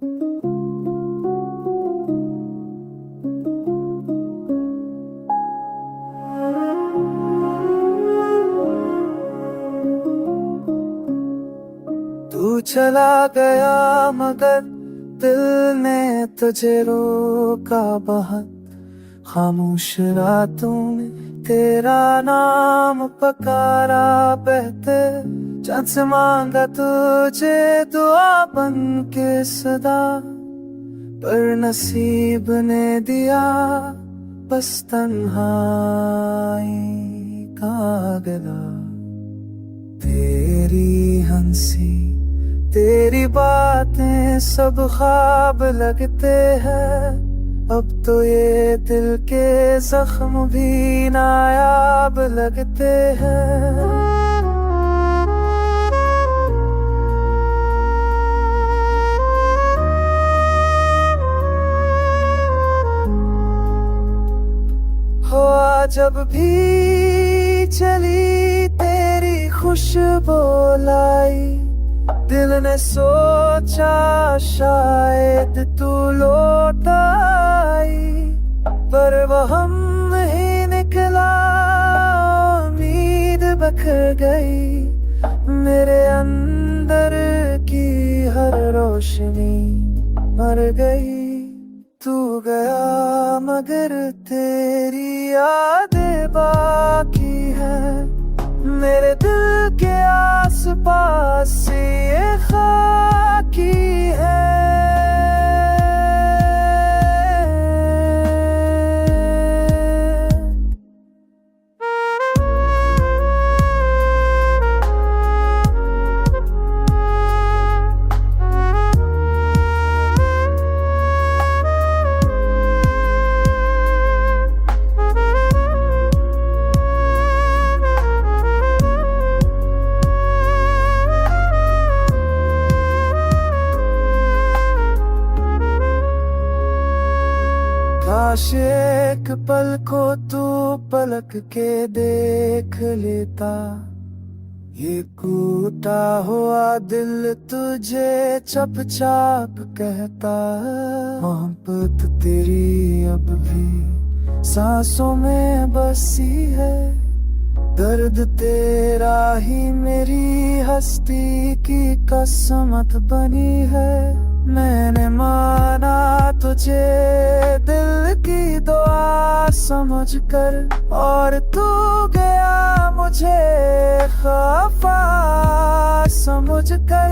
तू चला गया मगर दिल ने तुझे रोका बहुत, खामोश रातों में तेरा नाम पकारा बहते, चंद से मांगा तुझे दुआ बन के सदा, पर नसीब ने दिया बस तन्हाई का गला। तेरी हंसी तेरी बातें सब ख्वाब लगते हैं, अब तो ये दिल के जख्म भी नायाब लगते हैं। हवा जब भी चली तेरी खुशबू लाई, दिल ने सोचा शायद तू लौट आई, पर वह हम ही निकला, उम्मीद बखर गई, मेरे अंदर की हर रोशनी मर गई। तू गया मगर तेरी यादें बाकी है, मेरे दिल के आस पास ये खाकी है। काश एक पल को तू पलक के देख लेता, ये टूटा हुआ दिल तुझे चुपचाप कहता, मोहब्बत तेरी अब भी सांसों में बसी है, दर्द तेरा ही मेरी हस्ती की कसमत बनी है। मैंने माना तुझे दिल की दुआ समझकर, और तू गया मुझे खफा समझकर।